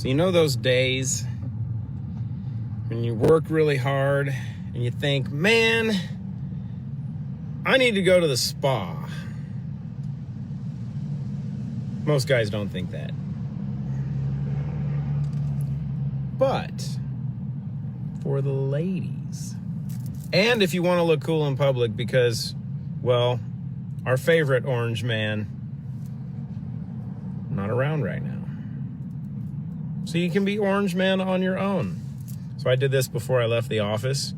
So you know those days when you work really hard and you think, man, I need to go to the spa. Most guys don't think that. But for the ladies, and if you want to look cool in public because, well, our favorite orange man, not around right now. So you can be orange man on your own. So I did this before I left the office,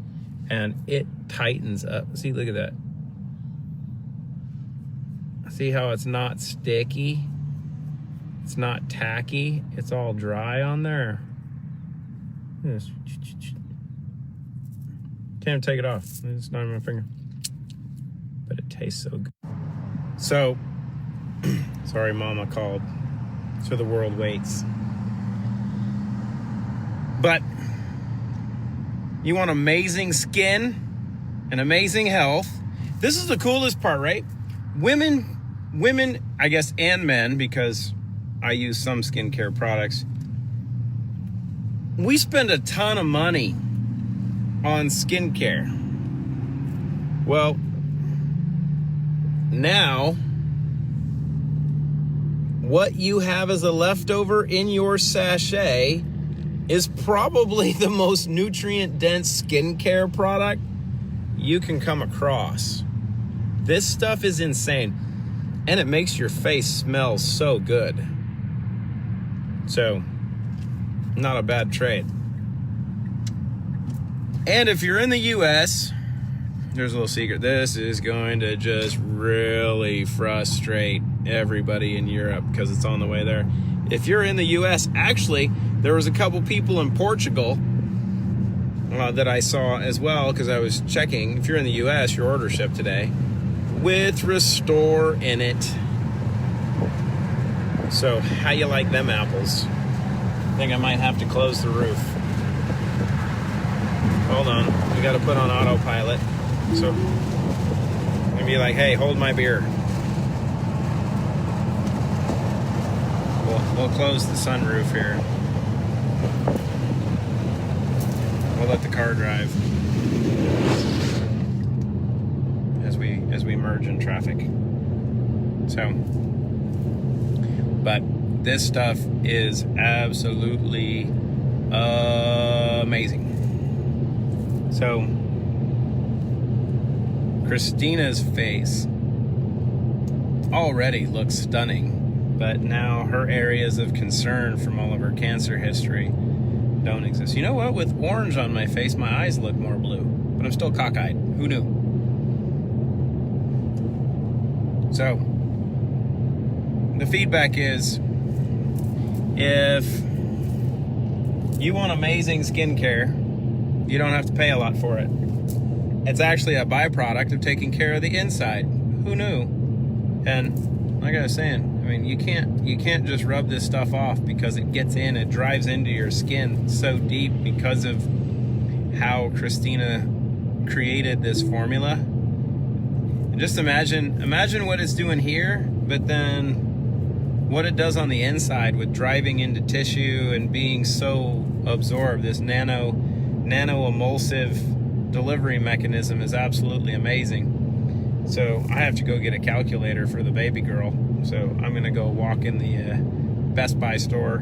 and it tightens up. See, look at that. See how it's not sticky? It's not tacky. It's all dry on there. Yes. Can't even take it off. It's not on my finger. But it tastes so good. So, sorry, Mama called. So the world waits. But you want amazing skin and amazing health. This is the coolest part, right? Women, I guess, and men, because I use some skincare products. We spend a ton of money on skincare. Well, now, what you have as a leftover in your sachet is probably the most nutrient-dense skincare product you can come across. This stuff is insane, and it makes your face smell so good. So, not a bad trade. And if you're in the US, there's a little secret. This is going to just really frustrate everybody in Europe because it's on the way there. If you're in the US, actually, there was a couple people in Portugal that I saw as well, because I was checking. If you're in the US, your order shipped today with Restore in it. So, how you like them apples? I think I might have to close the roof. Hold on, we got to put on autopilot. So, I'm gonna be like, hey, hold my beer. We'll close the sunroof here. We'll let the car drive as we merge in traffic. So, but this stuff is absolutely amazing. So, Christina's face already looks stunning, but now her areas of concern from all of her cancer history don't exist. You know what? With orange on my face, my eyes look more blue, but I'm still cockeyed. Who knew? So, the feedback is, if you want amazing skincare, you don't have to pay a lot for it. It's actually a byproduct of taking care of the inside. Who knew? And like I was saying, I mean, you can't just rub this stuff off because it gets in, it drives into your skin so deep because of how Christina created this formula. And just imagine what it's doing here, but then what it does on the inside with driving into tissue and being so absorbed. This nano emulsive delivery mechanism is absolutely amazing. So I have to go get a calculator for the baby girl. So I'm gonna go walk in the Best Buy store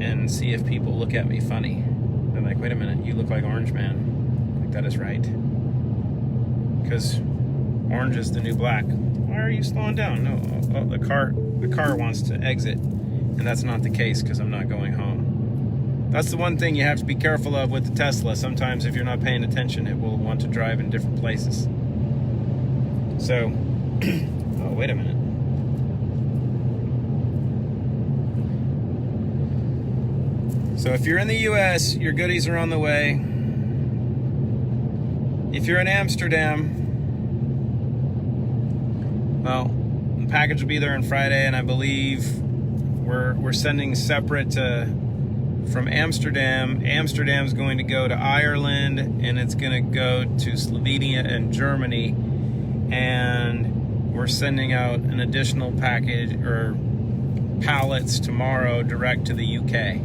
and see if people look at me funny. They're like, wait a minute, you look like Orange Man. Like, that is right. Because orange is the new black. Why are you slowing down? No, the car wants to exit, and that's not the case because I'm not going home. That's the one thing you have to be careful of with the Tesla. Sometimes if you're not paying attention, it will want to drive in different places. So, oh, wait a minute. So if you're in the US, your goodies are on the way. If you're in Amsterdam, well, the package will be there on Friday, and I believe we're sending separate from Amsterdam. Amsterdam's going to go to Ireland, and it's going to go to Slovenia and Germany, and we're sending out an additional package or pallets tomorrow direct to the UK.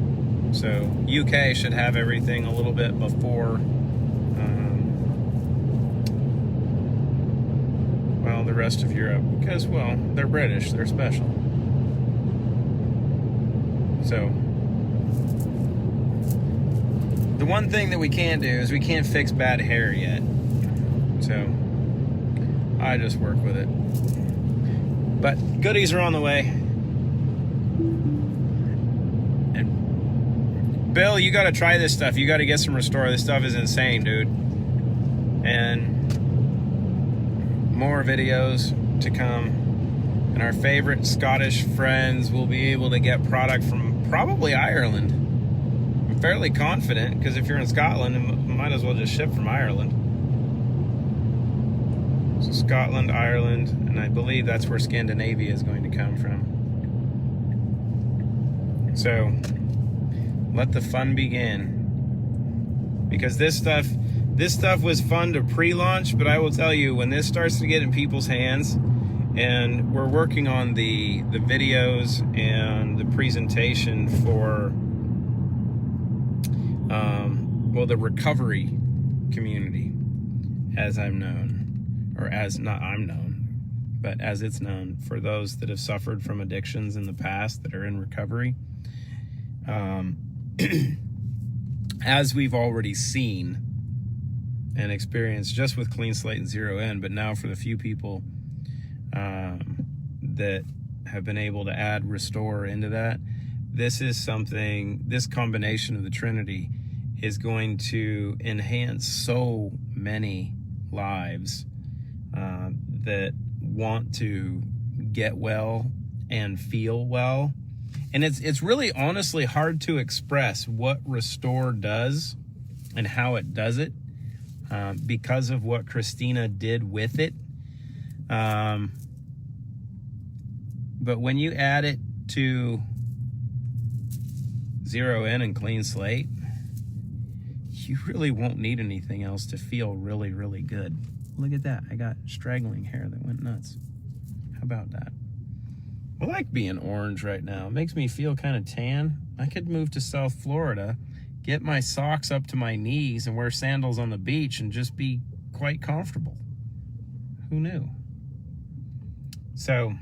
So UK should have everything a little bit before, well, the rest of Europe, because, well, they're British, they're special. So the one thing that we can't do is we can't fix bad hair yet. So I just work with it. But goodies are on the way. And Bill, you got to try this stuff. You got to get some Restore. This stuff is insane, dude. And more videos to come. And our favorite Scottish friends will be able to get product from probably Ireland. I'm fairly confident, because if you're in Scotland, you might as well just ship from Ireland. So Scotland, Ireland, and I believe that's where Scandinavia is going to come from. So let the fun begin. Because this stuff was fun to pre-launch, but I will tell you, when this starts to get in people's hands, and we're working on the videos and the presentation for well, the recovery community, as I'm known, or as not I'm known, but as it's known for those that have suffered from addictions in the past that are in recovery. As we've already seen and experienced just with Clean Slate and Zero In, but now for the few people that have been able to add Restore into that, this is something, this combination of the Trinity is going to enhance so many lives that want to get well and feel well. And it's really honestly hard to express what Restore does and how it does it because of what Christina did with it. But when you add it to Zero In and Clean Slate, you really won't need anything else to feel really, really good. Look at that. I got straggling hair that went nuts. How about that? I like being orange right now. It makes me feel kind of tan. I could move to South Florida, get my socks up to my knees and wear sandals on the beach and just be quite comfortable. Who knew? So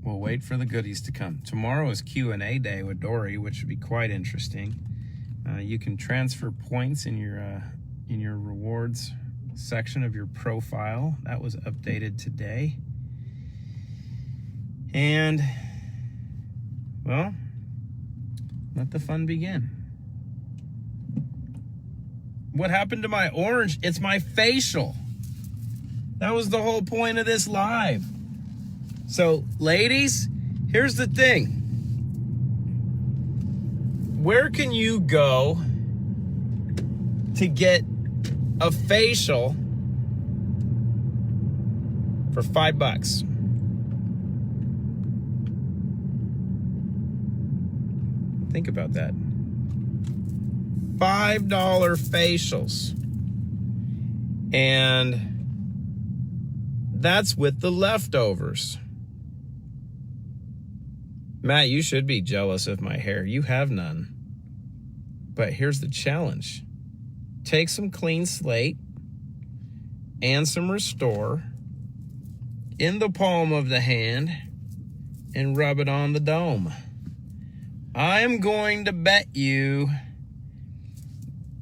we'll wait for the goodies to come. Tomorrow is Q&A day with Dory, which should be quite interesting. You can transfer points in your rewards section of your profile. That was updated today. And, well, let the fun begin. What happened to my orange? It's my facial. That was the whole point of this live. So, ladies, here's the thing. Where can you go to get a facial for $5? Think about that. $5 facials. And that's with the leftovers. Matt, you should be jealous of my hair. You have none. But here's the challenge. Take some Clean Slate and some Restore in the palm of the hand and rub it on the dome. I am going to bet you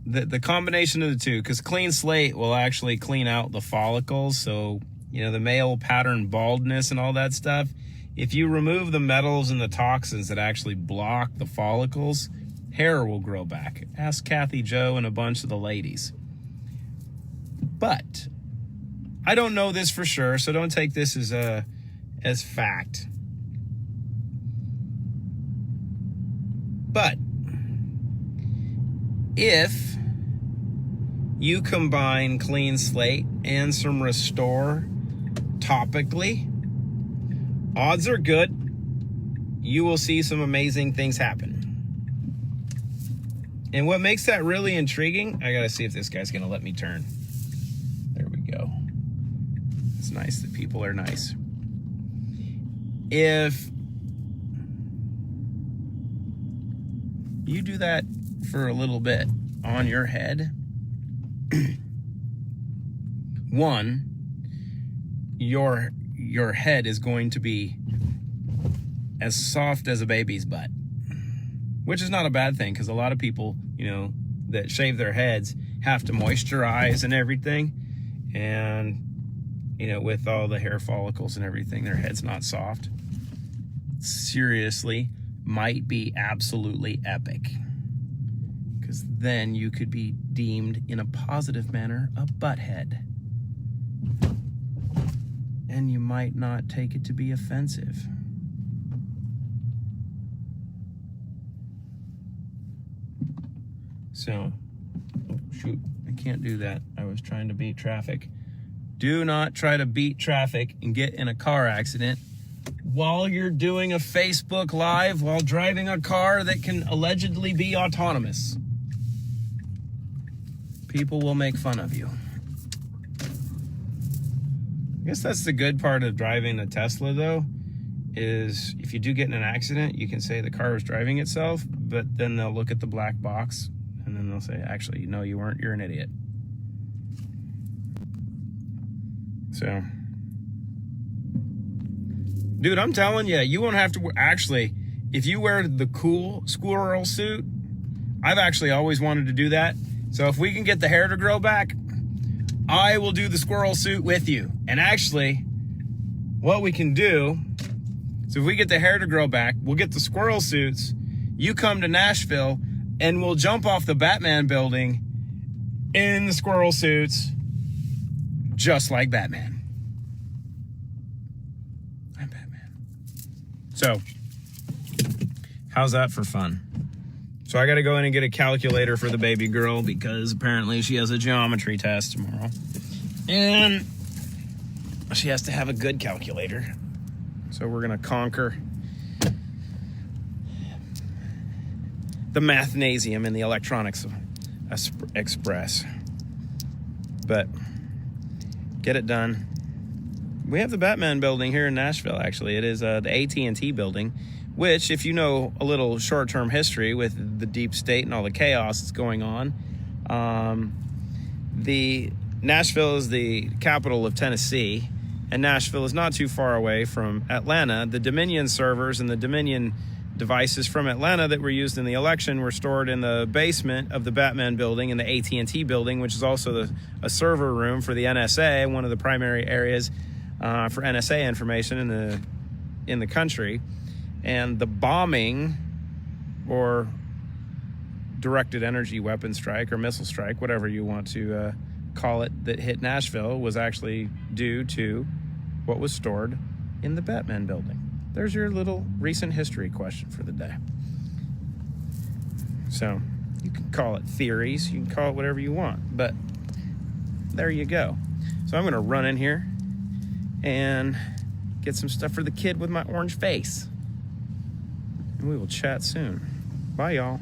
that the combination of the two, because Clean Slate will actually clean out the follicles, so, you know, the male pattern baldness and all that stuff. If you remove the metals and the toxins that actually block the follicles, hair will grow back. Ask Kathy Joe and a bunch of the ladies. But I don't know this for sure, so don't take this as fact. But if you combine Clean Slate and some Restore topically, odds are good you will see some amazing things happen. And what makes that really intriguing, I gotta see if this guy's gonna let me turn. There we go. It's nice that people are nice. If You do that for a little bit on your head. One, your head is going to be as soft as a baby's butt, which is not a bad thing, because a lot of people, you know, that shave their heads have to moisturize and everything, and you know, with all the hair follicles and everything, their head's not soft. Seriously, might be absolutely epic, because then you could be deemed in a positive manner a butthead, and you might not take it to be offensive. So, oh shoot, I can't do that. I was trying to beat traffic. Do not try to beat traffic and get in a car accident while you're doing a Facebook Live while driving a car that can allegedly be autonomous. People will make fun of you. I guess that's the good part of driving a Tesla, though, is if you do get in an accident, you can say the car was driving itself, but then they'll look at the black box and then they'll say, actually, no, you weren't. You're an idiot. So, dude, I'm telling you, you won't have to actually, if you wear the cool squirrel suit, I've actually always wanted to do that. So if we can get the hair to grow back, I will do the squirrel suit with you. And actually, what we can do, so if we get the hair to grow back, we'll get the squirrel suits, you come to Nashville, and we'll jump off the Batman building in the squirrel suits, just like Batman. I'm Batman. So, how's that for fun? So I got to go in and get a calculator for the baby girl, because apparently she has a geometry test tomorrow. And she has to have a good calculator. So we're going to conquer the mathnasium in the electronics express. But get it done. We have the Batman building here in Nashville, actually. It is the AT&T building, which, if you know a little short-term history with the deep state and all the chaos that's going on, the Nashville is the capital of Tennessee, and Nashville is not too far away from Atlanta. The Dominion servers and the Dominion devices from Atlanta that were used in the election were stored in the basement of the Batman building in the AT&T building, which is also a server room for the NSA, one of the primary areas for NSA information in the country. And the bombing, or directed energy weapon strike or missile strike, whatever you want to call it, that hit Nashville was actually due to what was stored in the Batman building. There's your little recent history question for the day. So you can call it theories, you can call it whatever you want, but there you go. So I'm going to run in here and get some stuff for the kid with my orange face. And we will chat soon. Bye, y'all.